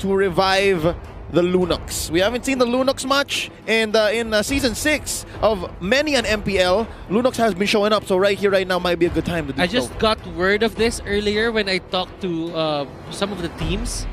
to revive the Lunox. We haven't seen the Lunox much, and in Season 6 of many an MPL, Lunox has been showing up, so right here, right now might be a good time to do so. I just got word of this earlier when I talked to some of the teams.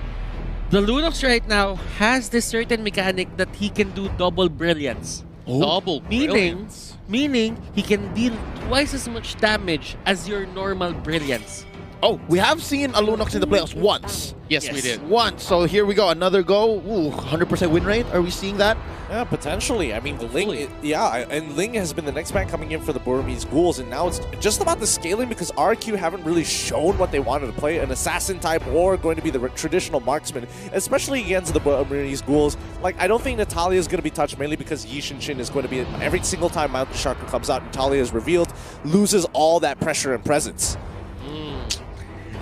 The Lunox right now has this certain mechanic that he can do double brilliance. Oh. Double brilliance? Meaning, he can deal twice as much damage as your normal brilliance. Oh, we have seen a Lunox in the playoffs once. Yes, we did. Once. So here we go. Another go. Ooh, 100% win rate. Are we seeing that? Yeah, potentially. I mean, Ling, and Ling has been the next man coming in for the Burmese Ghouls, and now it's just about the scaling because RRQ haven't really shown what they wanted to play, an assassin type or going to be the traditional marksman, especially against the Burmese Ghouls. Like, I don't think Natalia is going to be touched mainly because Yi Shin is going to be, every single time Mount Sharka comes out, Natalia is revealed, loses all that pressure and presence.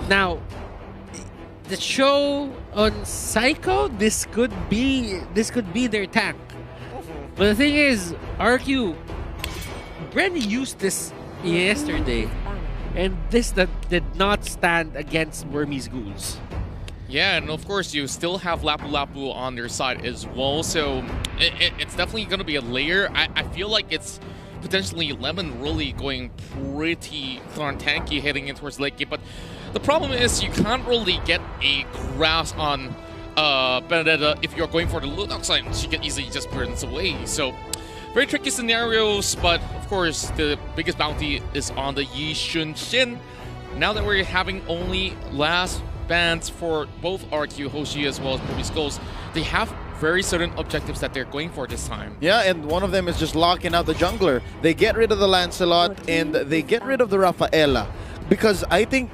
Now, the show on Psycho, this could be their tank. But the thing is, RQ, Bren used this yesterday, and this did not stand against Burmese Ghouls. Yeah, and of course you still have Lapu Lapu on their side as well, so it's definitely going to be a layer. I feel like it's potentially Lemon really going pretty darn tanky heading in towards late game, but the problem is you can't really get a grasp on Benedetta if you're going for the Lunox side. She can easily just burn this away. So very tricky scenarios, but of course the biggest bounty is on the Yi Shin. Now that we're having only last bans for both RRQ, HOSHI, as well as Burmese Ghouls, they have very certain objectives that they're going for this time. Yeah, and one of them is just locking out the jungler. They get rid of the Lancelot and they get rid of the Rafaela. Because I think,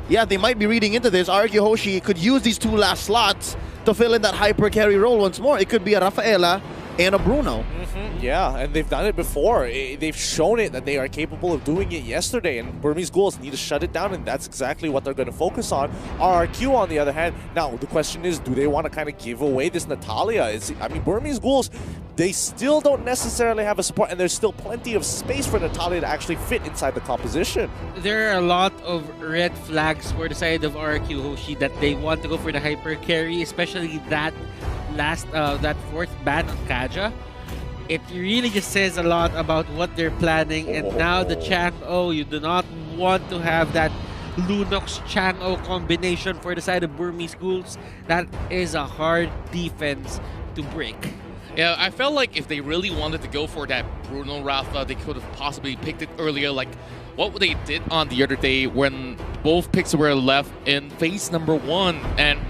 yeah, they might be reading into this. RRQ HOSHI could use these two last slots to fill in that hyper carry role once more. It could be a Rafaela and a Bruno. Yeah, and they've done it before. They've shown it that they are capable of doing it yesterday, and Burmese Ghouls need to shut it down, and that's exactly what they're going to focus on. RRQ, on the other hand, now the question is, do they want to kind of give away this Natalia? I mean, Burmese Ghouls, they still don't necessarily have a support, and there's still plenty of space for Natalia to actually fit inside the composition. There are a lot of red flags for the side of RRQ HOSHI that they want to go for the hyper carry, especially that that fourth ban on Kaja. It really just says a lot about what they're planning, and now the Chang-O, you do not want to have that Lunox Chang-O combination for the side of Burmese Ghouls. That is a hard defense to break. Yeah, I felt like if they really wanted to go for that Bruno Rafa, they could have possibly picked it earlier, like what they did on the other day when both picks were left in phase number 1. And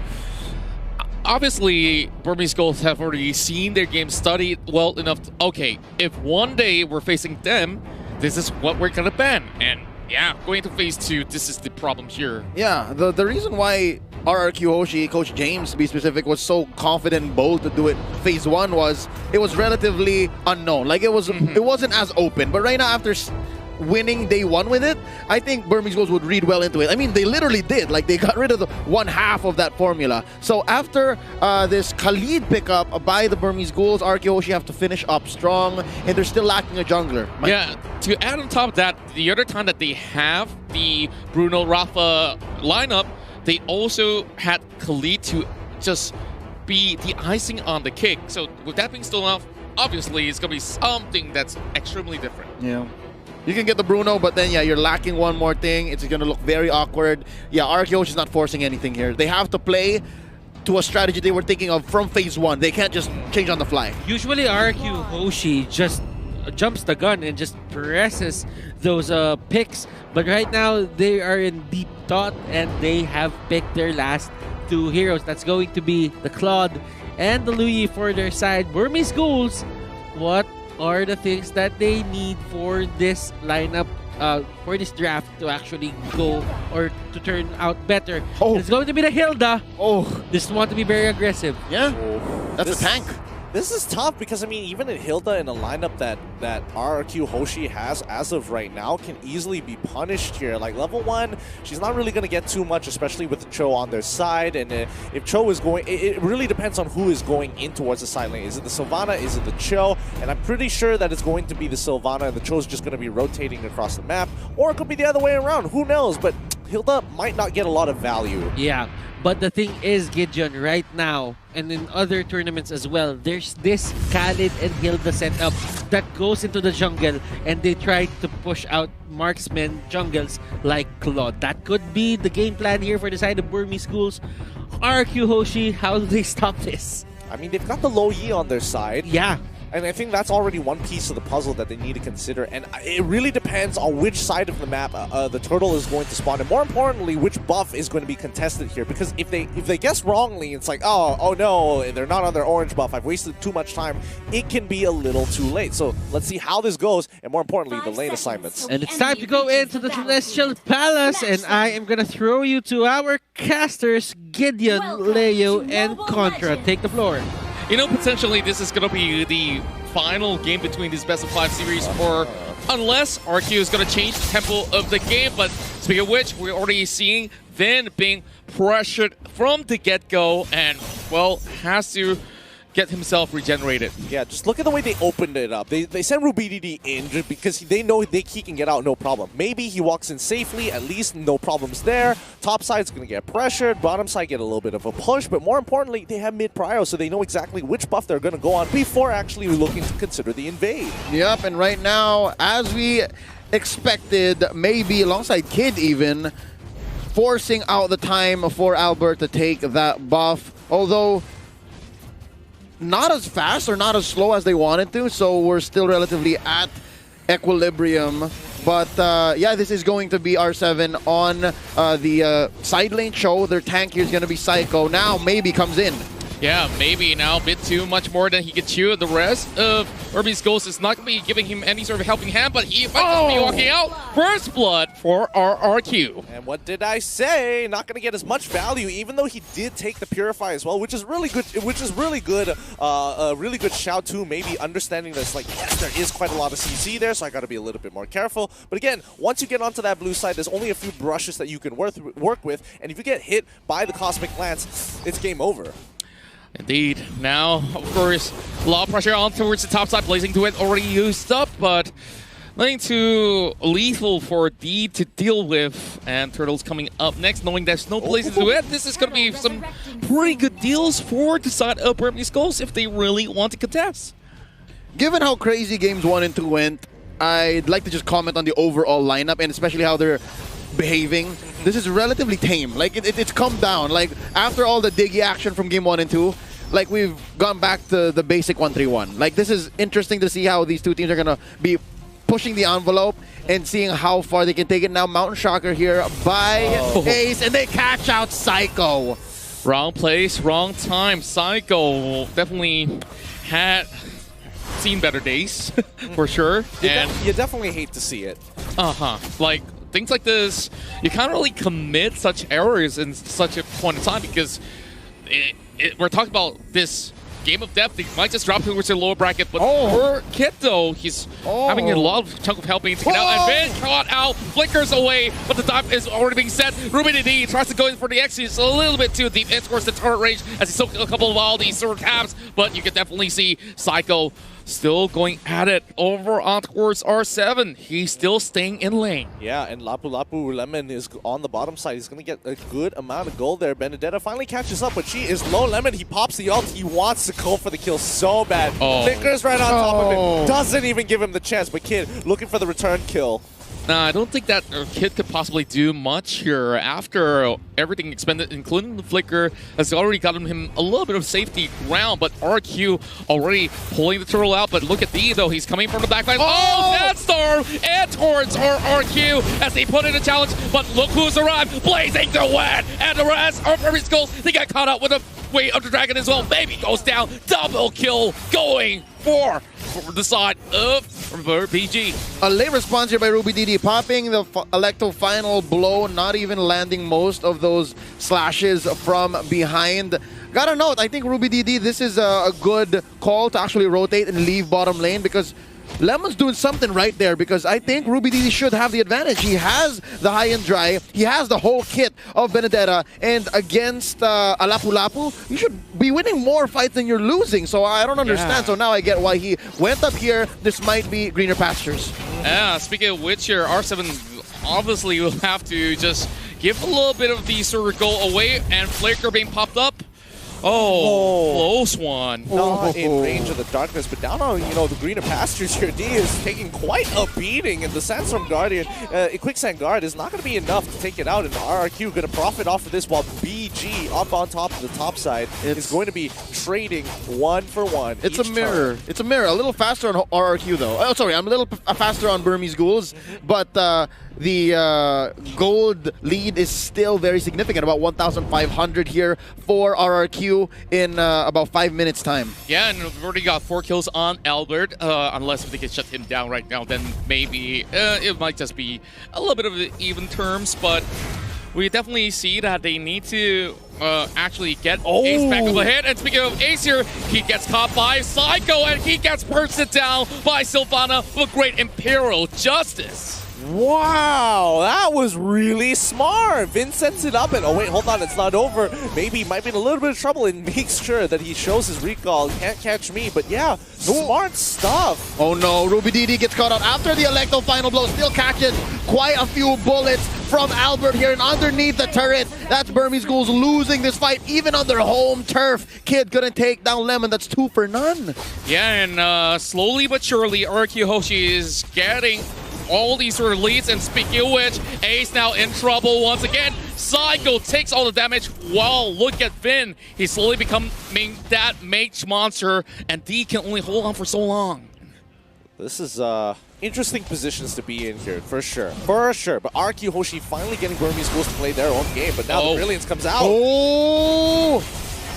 obviously, Burmese Ghouls have already seen their game, studied well enough to, okay, if one day we're facing them, this is what we're gonna ban. And yeah, going to phase 2, this is the problem here. Yeah, the reason why RRQ HOSHI, Coach James to be specific, was so confident and bold to do it phase 1 was it was relatively unknown. Like it wasn't as open. But right now, after winning day 1 with it, I think Burmese Ghouls would read well into it. I mean, they literally did. Like, they got rid of the 1/2 of that formula. So after this Khalid pickup by the Burmese Ghouls, RRQ HOSHI have to finish up strong, and they're still lacking a jungler. Yeah, to add on top of that, the other time that they have the Bruno Rafa lineup, they also had Khalid to just be the icing on the cake. So with that being still enough, obviously it's going to be something that's extremely different. Yeah. You can get the Bruno, but then, yeah, you're lacking one more thing. It's going to look very awkward. Yeah, RRQ HOSHI is not forcing anything here. They have to play to a strategy they were thinking of from phase 1. They can't just change on the fly. Usually, RRQ HOSHI just jumps the gun and just presses those picks. But right now, they are in deep thought, and they have picked their last 2 heroes. That's going to be the Claude and the Louis for their side. Burmese Ghouls, what are the things that they need for this lineup, for this draft to actually go or to turn out better? It's going to be the Hilda. Just want to be very aggressive. Yeah, that's a tank. This is tough because, I mean, even in Hilda in a lineup that RRQ HOSHI has as of right now can easily be punished here. Like, level 1, she's not really going to get too much, especially with Cho on their side. And if Cho is going, it really depends on who is going in towards the side lane. Is it the Sylvana? Is it the Cho? And I'm pretty sure that it's going to be the Sylvana, and the Cho's just going to be rotating across the map. Or it could be the other way around. Who knows? But Hilda might not get a lot of value. Yeah, But the thing is, Gideon, right now, and in other tournaments as well, there's this Khalid and Hilda setup that goes into the jungle, and they try to push out marksmen jungles like Claude. That could be the game plan here for the side of Burmese Schools. RRQ Hoshi, how do they stop this? I mean, they've got the low Yi on their side. Yeah. And I think that's already one piece of the puzzle that they need to consider. And it really depends on which side of the map the turtle is going to spawn. And more importantly, which buff is going to be contested here. Because if they guess wrongly, it's like, oh no, they're not on their orange buff. I've wasted too much time. It can be a little too late. So let's see how this goes. And more importantly, the lane assignments. And it's time to go into the Celestial Palace. And I am going to throw you to our casters, Gideon, Leo, and Contra. Take the floor. You know, potentially this is going to be the final game between these best of 5 series, or unless RQ is going to change the tempo of the game. But speaking of which, we're already seeing Vin being pressured from the get-go and, well, has to get himself regenerated. Yeah, just look at the way they opened it up. They sent RubyDD in just because they know he can get out no problem. Maybe he walks in safely, at least no problems there. Top side's going to get pressured, bottom side get a little bit of a push, but more importantly, they have mid-prio, so they know exactly which buff they're going to go on before actually looking to consider the invade. Yep, and right now, as we expected, maybe alongside Kid even, forcing out the time for Albert to take that buff, although not as fast or not as slow as they wanted to, so we're still relatively at equilibrium. But yeah, this is going to be R7 on the side lane show. Their tank here is going to be Psycho. Now maybe comes in. Yeah, maybe now a bit too much more than he could chew. The rest of Burmese Ghost is not going to be giving him any sort of helping hand, but he might just be walking out. First blood for RRQ. And what did I say? Not going to get as much value, even though he did take the Purify as well, which is really good. A really good shout too. Maybe understanding this, like, yes, there is quite a lot of CC there, so I got to be a little bit more careful. But again, once you get onto that blue side, there's only a few brushes that you can work with, and if you get hit by the Cosmic Lance, it's game over. Indeed. Now, of course, a lot of pressure on towards the top side. Blazing to it already used up, but nothing too lethal for D to deal with. And Turtle's coming up next, knowing there's no Blazing to it. This is going to be some pretty good deals for the side of Burmese Ghosts if they really want to contest. Given how crazy games 1 and 2 went, I'd like to just comment on the overall lineup and especially how they're behaving. This is relatively tame. Like, it's come down. Like, after all the diggy action from game 1 and 2, like, we've gone back to the basic 1-3-1. Like, this is interesting to see how these two teams are going to be pushing the envelope and seeing how far they can take it. Now, Mountain Shocker here by Ace, and they catch out Psycho. Wrong place, wrong time. Psycho definitely had seen better days, for sure. You definitely hate to see it. Like, things like this, you can't really commit such errors in such a point in time because we're talking about this game of depth. He might just drop towards the lower bracket, but for Kit, though, he's having a lot of chunk of helping to get out. And Ben caught out, flickers away, but the dive is already being set. RubyDD tries to go in for the X. He's a little bit too deep, and scores the turret range as he soaked a couple of all these sword tabs, but you can definitely see Psycho still going at it over on towards R7. He's still staying in lane. Yeah, and Lapu Lapu Lemon is on the bottom side. He's going to get a good amount of gold there. Benedetta finally catches up, but she is low. Lemon, he pops the ult. He wants to go for the kill so bad. Flickers right on top of it. Doesn't even give him the chance, but Kid looking for the return kill. Nah, I don't think that Kid could possibly do much here after everything expended, including the flicker, has already gotten him a little bit of safety ground, but RQ already pulling the turtle out. But look at D, though. He's coming from the backline. That storm and towards RRQ as they put in a challenge, but look who's arrived. Blazing to win, and the rest of Burmese Ghosts, they got caught up with a weight of the dragon as well. Baby goes down. Double kill going for the side of PG. A late response here by RubyDD, popping the Electo final blow, not even landing most of those slashes from behind. Gotta note, I think RubyDD, this is a good call to actually rotate and leave bottom lane because Lemon's doing something right there, because I think RubyDD should have the advantage. He has the high-end dry, he has the whole kit of Benedetta, and against Lapu Lapu, you should be winning more fights than you're losing, so I don't understand. So now I get why he went up here. This might be greener pastures. Yeah, speaking of which here, R7 obviously will have to just give a little bit of the circle away, and Flicker being popped up. Oh, close one. Not in range of the darkness, but down on, the greener pastures here, D is taking quite a beating, and the Sandstorm Guardian, Quicksand Guard is not going to be enough to take it out, and RRQ going to profit off of this, while BG up on top of the top side is going to be trading 1-for-1. It's a mirror. Turn. It's a mirror. A little faster on RRQ, though. Oh, sorry, I'm a little faster on Burmese Ghouls, but the gold lead is still very significant, about 1,500 here for RRQ in about 5 minutes time. Yeah, and we've already got 4 kills on Albert. Unless if they can shut him down right now, then maybe it might just be a little bit of even terms, but we definitely see that they need to actually get Ace back up ahead. And speaking of Ace here, he gets caught by Psycho, and he gets bursted down by Sylvana with great Imperial Justice. Wow, that was really smart. Vin sets it up and, oh wait, hold on, it's not over. Maybe he might be in a little bit of trouble and makes sure that he shows his recall. Can't catch me, but yeah, smart stuff. Oh no, RubyDD gets caught out after the Electro final blow. Still catches quite a few bullets from Albert here, and underneath the turret, that's Burmese Ghouls losing this fight, even on their home turf. Kid couldn't take down Lemon. That's 2 for none. Yeah, and slowly but surely, RRQ HOSHI is getting all these sort of leads, and speaking of which, Ace now in trouble once again. Psycho takes all the damage. Wow, look at Vin. He's slowly becoming that mage monster, and D can only hold on for so long. This is interesting positions to be in here, for sure. For sure. But RRQ HOSHI finally getting Burmese Ghouls to play their own game, but now the Brilliance comes out.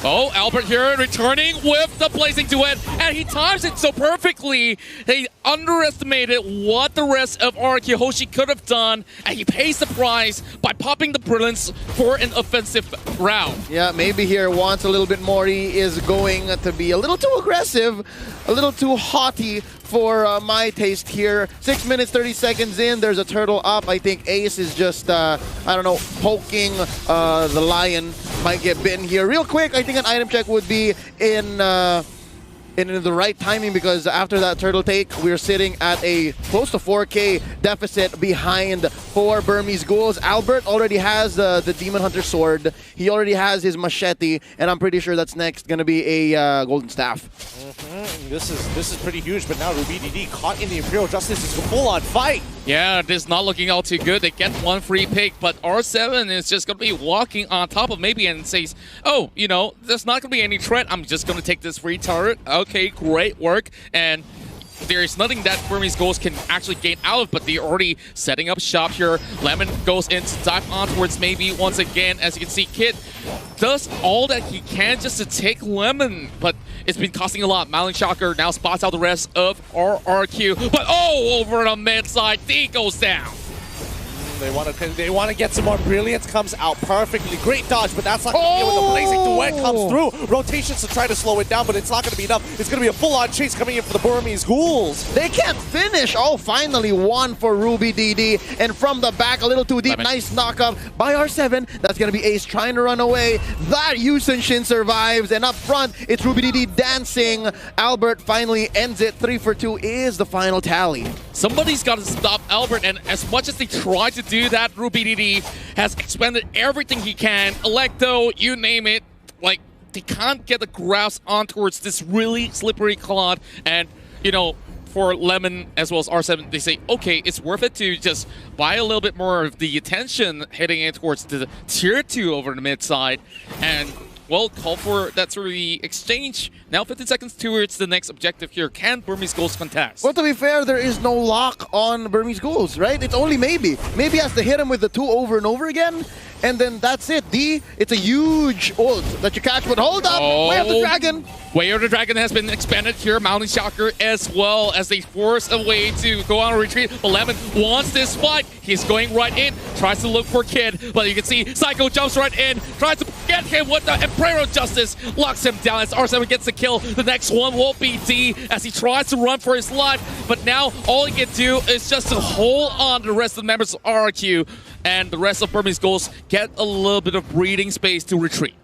Oh, Albert here returning with the Blazing Duet, and he times it so perfectly. They underestimated what the rest of RRQ HOSHI could have done, and he pays the price by popping the Brilliance for an offensive round. Yeah, maybe here wants a little bit more. He is going to be a little too aggressive, a little too haughty for my taste here. 6 minutes, 30 seconds in, there's a turtle up. I think Ace is just, I don't know, poking the lion. Might get bitten here. Real quick, I think an item check would be in the right timing, because after that turtle take, we're sitting at a close to 4K deficit behind for Burmese Ghouls. Albert already has the Demon Hunter sword. He already has his machete, and I'm pretty sure that's next going to be a golden staff. This is pretty huge, but now RubyDD caught in the Imperial Justice is a full-on fight. Yeah, this is not looking all too good. They get one free pick, but R7 is just going to be walking on top of maybe and says, oh, there's not going to be any threat. I'm just going to take this free turret. Okay, great work. And there's nothing that Burmese Ghouls can actually gain out of, but they're already setting up shop here. Lemon goes in to dive on towards maybe once again. As you can see, Kid does all that he can just to take Lemon, but it's been costing a lot. Mountaineer Shocker now spots out the rest of RRQ, but over the mid side, D goes down. They want to get some more. Brilliance comes out perfectly. Great dodge, but that's not going to be when the Blazing Duet comes through. Rotations to try to slow it down, but it's not going to be enough. It's going to be a full-on chase coming in for the Burmese Ghouls. They can't finish. Oh, finally one for RubyDD. And from the back, a little too deep. Nice knockup by R7. That's going to be Ace trying to run away. That Yusen Shin survives. And up front, it's RubyDD dancing. Albert finally ends it. 3 for 2 is the final tally. Somebody's got to stop Albert, and as much as they try to do that, RubyDD has expended everything he can. Electo, you name it. Like, they can't get the grasp on towards this really slippery clod. And, for Lemon as well as R7, they say, okay, it's worth it to just buy a little bit more of the attention heading in towards the tier 2 over the mid side. And, well, call for that sort of the exchange. Now 15 seconds towards the next objective here. Can Burmese Ghouls contest? Well, to be fair, there is no lock on Burmese Ghouls, right? It's only maybe. Maybe has to hit him with the 2 over and over again, and then that's it. D, it's a huge ult that you catch, but hold up! Way of the Dragon! Way of the Dragon has been expanded here. Mountaineer Shocker as well, as they force a way to go on a retreat. 11 wants this fight. He's going right in, tries to look for Kid, but you can see Psycho jumps right in, tries to get him with the Imperial Justice, locks him down as R7 gets the kill. The next one will be D as he tries to run for his life, but now all he can do is just to hold on to the rest of the members of RRQ, and the rest of Burmese Ghouls get a little bit of breathing space to retreat.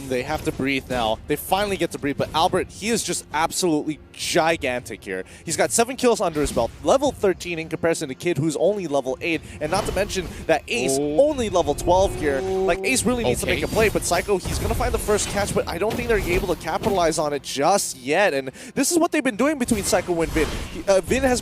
They have to breathe now. They finally get to breathe, but Albert, he is just absolutely gigantic here. He's got 7 kills under his belt, level 13 in comparison to Kid, who's only level 8, and not to mention that Ace only level 12 here. Like, Ace really needs to make a play, but Psycho, he's going to find the first catch, but I don't think they're able to capitalize on it just yet, and this is what they've been doing between Psycho and Vin. Vin has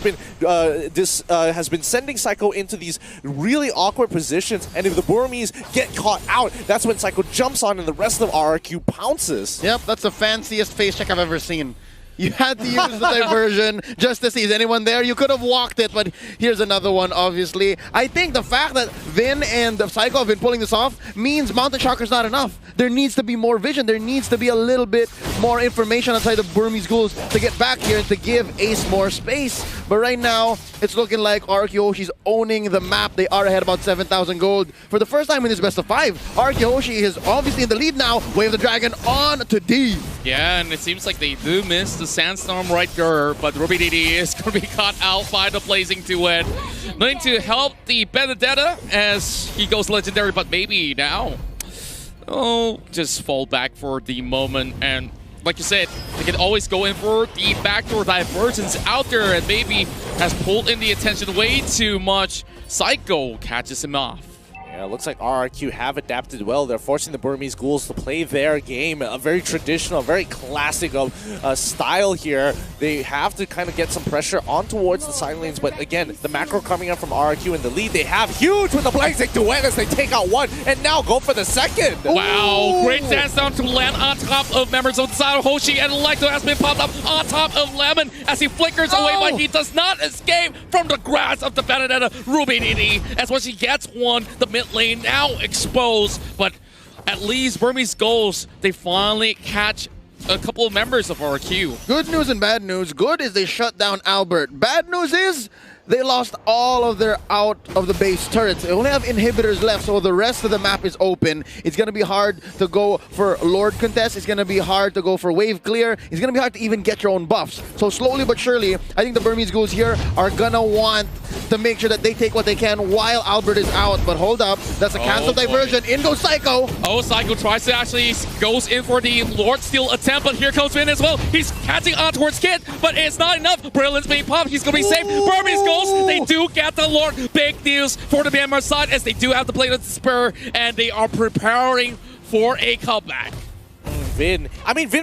been sending Psycho into these really awkward positions, and if the Burmese get caught out, that's when Psycho jumps on and the rest of RRQ pounces. Yep, that's the fanciest face check I've ever seen. You had to use the diversion just to see, is anyone there? You could have walked it, but here's another one, obviously. I think the fact that Vin and Psycho have been pulling this off means Mountain Shocker's not enough. There needs to be more vision. There needs to be a little bit more information outside the Burmese Ghouls to get back here and to give Ace more space. But right now, it's looking like RRQ Hoshi's owning the map. They are ahead about 7,000 gold. For the first time in this best of 5, RRQ Hoshi is obviously in the lead now. Wave the Dragon on to D. Yeah, and it seems like they do miss the Sandstorm right there, but RubyDD is going to be caught out by the Blazing Duet. Going to help the Benedetta as he goes legendary, but maybe now, just fall back for the moment. And like you said, they can always go in for the backdoor divergence out there, and maybe has pulled in the attention way too much. Psycho catches him off. Yeah, it looks like RRQ have adapted well. They're forcing the Burmese Ghouls to play their game, a very traditional, very classic style here. They have to kind of get some pressure on towards the side lanes, but again, the macro coming up from RRQ in the lead. They have huge with the Blazing Duet as they take out one and now go for the second. Wow, great Sandstorm to land on top of members of the side of Hoshi, and Electro has been popped up on top of Lemon as he flickers away, but he does not escape from the grasp of the Benedetta. RubyDD, as once he gets one, the mid lane now exposed, but at least Burmese Ghouls, they finally catch a couple of members of RRQ. Good news and bad news. Good is they shut down Albert. Bad news is they lost all of their out of the base turrets. They only have inhibitors left, so the rest of the map is open. It's going to be hard to go for Lord contest. It's going to be hard to go for wave clear. It's going to be hard to even get your own buffs. So slowly but surely, I think the Burmese Ghouls here are going to want to make sure that they take what they can while Albert is out. But hold up, that's a cancel diversion. In goes Psycho. Oh, Psycho tries to actually goes in for the Lord Steal attempt, but here comes Vin as well. He's catching on towards Kid, but it's not enough. Brilliant's being popped. He's going to be safe. Burmese Ghouls, they do get the Lord. Big news for the Myanmar side as they do have to play the spur, and they are preparing for a comeback. Vin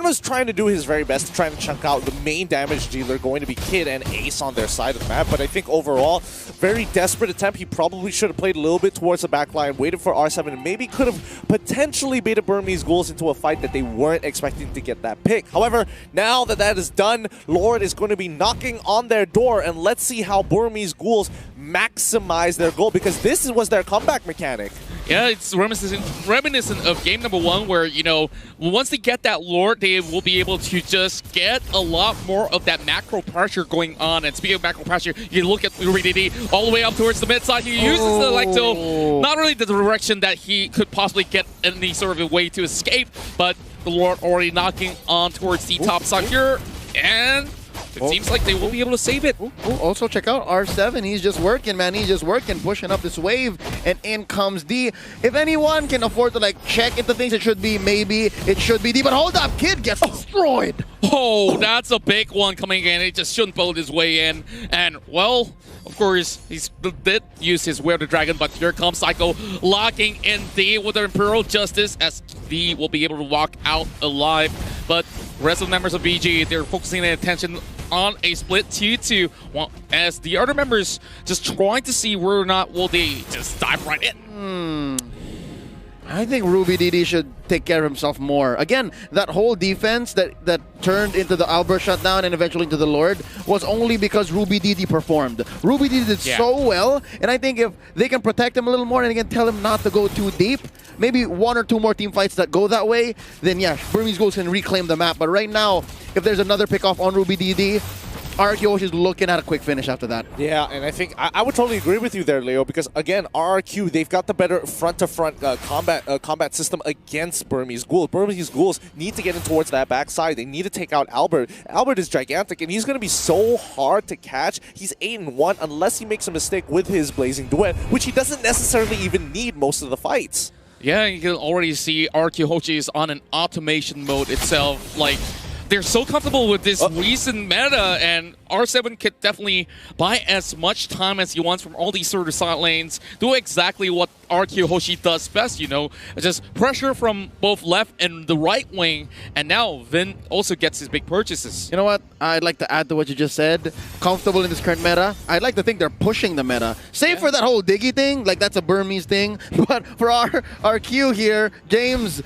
was trying to do his very best to try and chunk out the main damage dealer, going to be Kid and Ace on their side of the map, but I think overall, very desperate attempt. He probably should have played a little bit towards the back line, waited for R7, and maybe could have potentially baited Burmese Ghouls into a fight that they weren't expecting to get that pick. However, now that that is done, Lord is going to be knocking on their door, and let's see how Burmese Ghouls maximize their goal, because this was their comeback mechanic. Yeah, it's reminiscent of game number 1 where, you know, once they get that Lord, they will be able to just get a lot more of that macro pressure going on. And speaking of macro pressure, you look at RubyDD all the way up towards the mid side. He uses the Electro, not really the direction that he could possibly get any sort of a way to escape, but the Lord already knocking on towards the top side here. And it seems like they will be able to save it. Also, check out R7. He's just working, man. He's just working, pushing up this wave, and in comes D. If anyone can afford to, like, check into things, it should be maybe it should be D. But hold up, Kid gets destroyed. Oh, that's a big one coming in. He just shouldn't build his way in. And, well, of course, he did use his Where the Dragon, but here comes Psycho locking in D with the Imperial Justice as D will be able to walk out alive. But the rest of the members of BG, they're focusing their attention on a split 2-2, as the other members just trying to see whether or not will they just dive right in. I think RubyDD should take care of himself more. Again, that whole defense that turned into the Albert shutdown and eventually into the Lord was only because RubyDD performed. RubyDD did so well, and I think if they can protect him a little more and again tell him not to go too deep, maybe 1 or 2 more team fights that go that way, then yeah, Burmese Ghouls can reclaim the map. But right now, if there's another pick-off on RubyDD, RRQ is looking at a quick finish after that. Yeah, and I think I would totally agree with you there, Leo, because again, RRQ, they've got the better front-to-front combat system against Burmese Ghouls. Burmese Ghouls need to get in towards that backside. They need to take out Albert. Albert is gigantic, and he's going to be so hard to catch. He's 8-1 unless he makes a mistake with his Blazing Duet, which he doesn't necessarily even need most of the fights. Yeah, you can already see RRQ Hoshi is on an automation mode itself. Like, they're so comfortable with this recent meta, and R7 could definitely buy as much time as he wants from all these sort of side lanes, do exactly what RRQ Hoshi does best, you know, just pressure from both left and the right wing, and now Vin also gets his big purchases. You know what? I'd like to add to what you just said. Comfortable in this current meta. I'd like to think they're pushing the meta. Save for that whole Diggy thing, like that's a Burmese thing. But for our RQ here, James,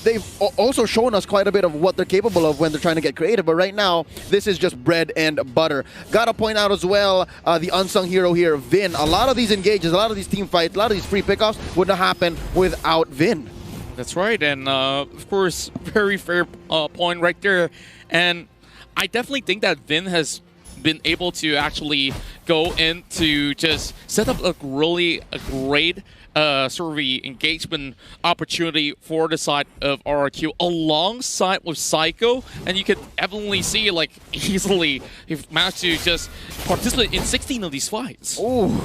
they've also shown us quite a bit of what they're capable of when they're trying to get creative. But right now, this is just bread and butter. Gotta point out as well, the unsung hero here, Vin. A lot of these engages, a lot of these team fights, a lot of these free pickoffs would not happen without Vin. That's right, and of course, very fair point right there. And I definitely think that Vin has been able to actually go in to just set up a great sort of engagement opportunity for the side of RRQ alongside with Psycho, and you could evidently see like easily he's managed to just participate in 16 of these fights. Ooh.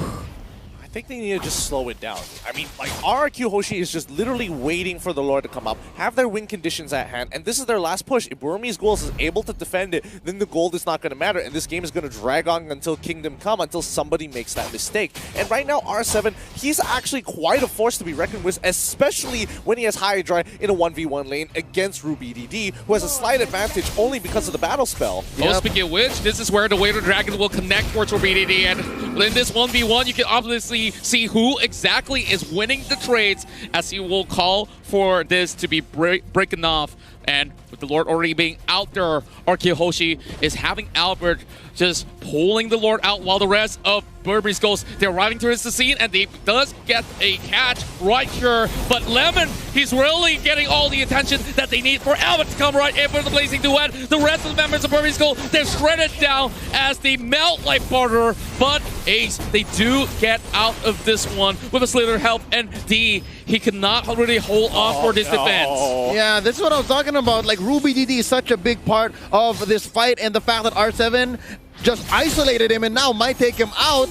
I think they need to just slow it down. I mean, like, RRQ Hoshi is just literally waiting for the Lord to come up, have their win conditions at hand, and this is their last push. If Burmese Ghouls is able to defend it, then the gold is not going to matter, and this game is going to drag on until Kingdom Come, until somebody makes that mistake. And right now, R7, he's actually quite a force to be reckoned with, especially when he has Hydra in a 1v1 lane against RubyDD, who has a slight advantage only because of the battle spell. Oh, speaking of which, this is where the Waiter Dragon will connect towards RubyDD, and in this 1v1, you can obviously see who exactly is winning the trades, as he will call for this to be breaking off. And with the Lord already being out there, RRQ Hoshi is having Albert just pulling the Lord out while the rest of Burmese Ghouls, they're arriving towards the scene, and they does get a catch right here. But Lemon, he's really getting all the attention that they need for Albert to come right in for the Blazing Duet. The rest of the members of Burmese Ghouls, they're shredded down as they melt like butter. But Ace, they do get out of this one with a slither help, and D, he cannot really hold on for this defense. Yeah, this is what I was talking about. Like, RubyDD is such a big part of this fight, and the fact that R7 just isolated him and now might take him out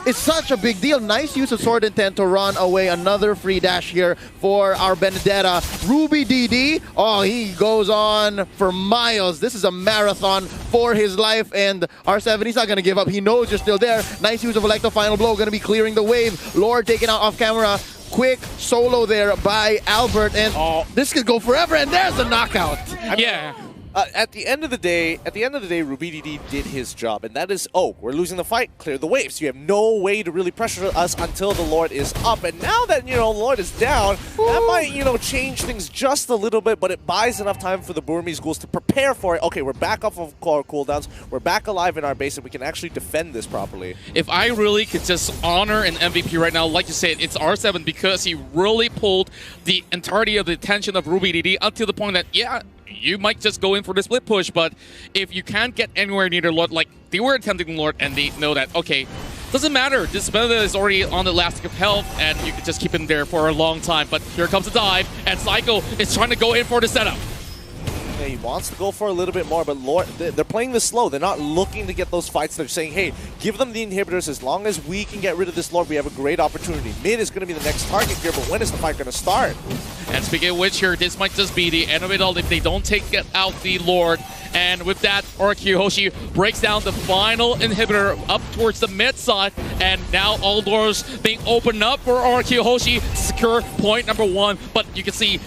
is such a big deal. Nice use of Sword Intent to run away. Another free dash here for our Benedetta. RubyDD, oh, he goes on for miles. This is a marathon for his life, and R7, he's not going to give up. He knows you're still there. Nice use of Electro Final Blow, going to be clearing the wave. Lord taken out off camera. Quick solo there by Albert, and this could go forever, and there's a knockout. Yeah. At the end of the day, RubyDD did his job, and that is, oh, we're losing the fight, clear the waves. You have no way to really pressure us until the Lord is up. And now that, you know, the Lord is down, that might, you know, change things just a little bit, but it buys enough time for the Burmese Ghouls to prepare for it. Okay, we're back off of our cooldowns, we're back alive in our base, and we can actually defend this properly. If I really could just honor an MVP right now, like you said, it's R7, because he really pulled the entirety of the attention of RubyDD up to the point that, yeah, you might just go in for the split push, but if you can't get anywhere near the Lord, like they were attempting the Lord, and they know that, okay, doesn't matter, this Benedetta is already on the elastic of health, and you can just keep him there for a long time. But here comes the dive, and Psycho is trying to go in for the setup. Yeah, he wants to go for a little bit more, but Lord, they're playing this slow. They're not looking to get those fights. They're saying, hey, give them the inhibitors. As long as we can get rid of this Lord, we have a great opportunity. Mid is going to be the next target here, but when is the fight going to start? And speaking of which here, this might just be the end of it all if they don't take out the Lord. And with that, RRQ Hoshi breaks down the final inhibitor up towards the mid side, and now all doors being opened up for RRQ Hoshi to secure point number 1. But you can see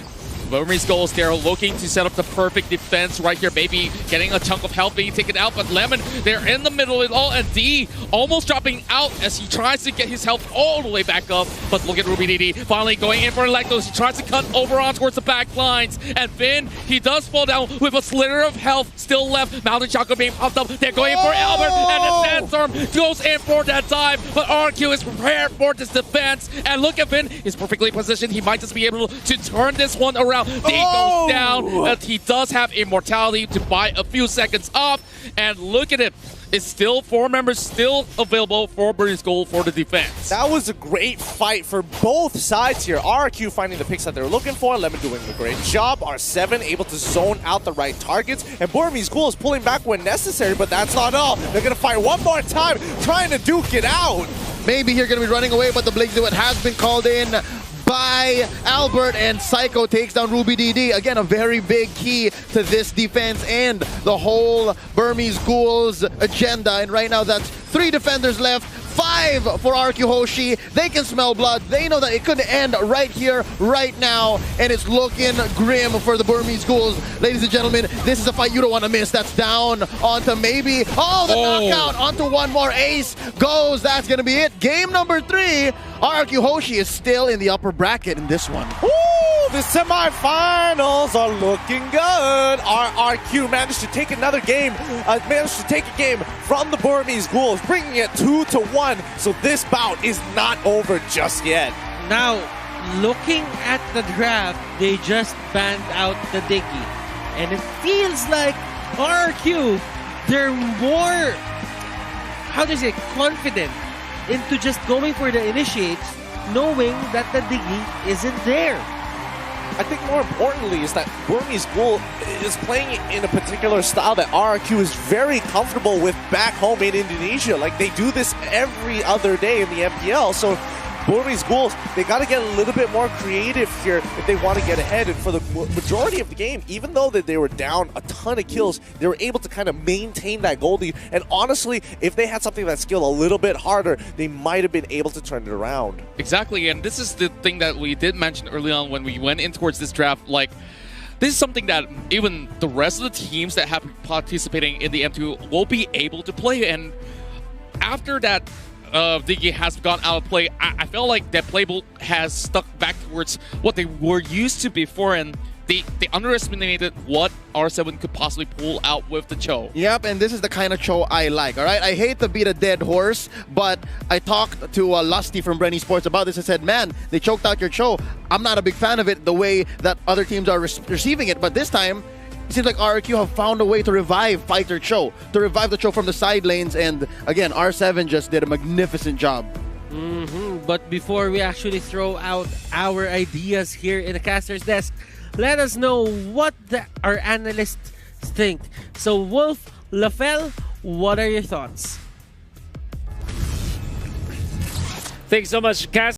Burmese Ghouls, they're looking to set up the perfect defense right here. Maybe getting a chunk of health being taken out, but Lemon, they're in the middle of it all, and D almost dropping out as he tries to get his health all the way back up. But look at RubyDD finally going in for Electos. He tries to cut over on towards the back lines, and Finn, he does fall down with a slither of health still left. Mountain Chakra being popped up. They're going for Albert, and the Sandstorm goes in for that dive, but RRQ is prepared for this defense. And look at Finn, he's perfectly positioned. He might just be able to turn this one around. D goes down, but he does have immortality to buy a few seconds off. And look at it. It's still 4 members still available for Burmese Ghouls for the defense. That was a great fight for both sides here. RRQ finding the picks that they're looking for, Lemon doing a great job, R7 able to zone out the right targets, and Burmese Ghouls pulling back when necessary, but that's not all. They're going to fight one more time, trying to duke it out. Maybe here going to be running away, but the Blink Duet has been called in by Albert, and Psycho takes down Ruby DD. Again, a very big key to this defense and the whole Burmese Ghouls agenda. And right now, that's 3 defenders left. 5 for RRQ Hoshi. They can smell blood. They know that it could end right here, right now, and it's looking grim for the Burmese Ghouls. Ladies and gentlemen, this is a fight you don't want to miss. That's down onto maybe, the knockout onto one more. Ace goes. That's going to be it. Game number 3. RRQ Hoshi is still in the upper bracket in this one. Woo! The semifinals are looking good. RRQ managed to take another game, managed to take a game from the Burmese Ghouls, bringing it 2-1. So this bout is not over just yet. Now, looking at the draft, they just banned out the Diggy. And it feels like RRQ, they're more, how do you say, confident into just going for the initiates, knowing that the Diggy isn't there. I think more importantly is that Burmese Ghoul is playing in a particular style that RRQ is very comfortable with back home in Indonesia. Like, they do this every other day in the MPL. So Burmese Ghouls, they got to get a little bit more creative here if they want to get ahead. And for the majority of the game, even though that they were down a ton of kills, they were able to kind of maintain that goal lead. And honestly, if they had something that skilled a little bit harder, they might have been able to turn it around. Exactly, and this is the thing that we did mention early on when we went in towards this draft. Like, this is something that even the rest of the teams that have been participating in the M2 will be able to play. And after that, Diggy has gone out of play, I felt like that playbook has stuck back towards what they were used to before, and they underestimated what R7 could possibly pull out with the Cho. Yep, and this is the kind of Cho I like, all right? I hate to beat a dead horse, but I talked to Lusty from Brenny Sports about this. I said, man, they choked out your Cho. I'm not a big fan of it the way that other teams are receiving it, but this time, it seems like RRQ have found a way to revive Fighter Cho, to revive the Cho from the side lanes, and again, R7 just did a magnificent job. But before we actually throw out our ideas here in the caster's desk, let us know what our analysts think. So Wolf, Lafel, what are your thoughts? Thanks so much, Caster.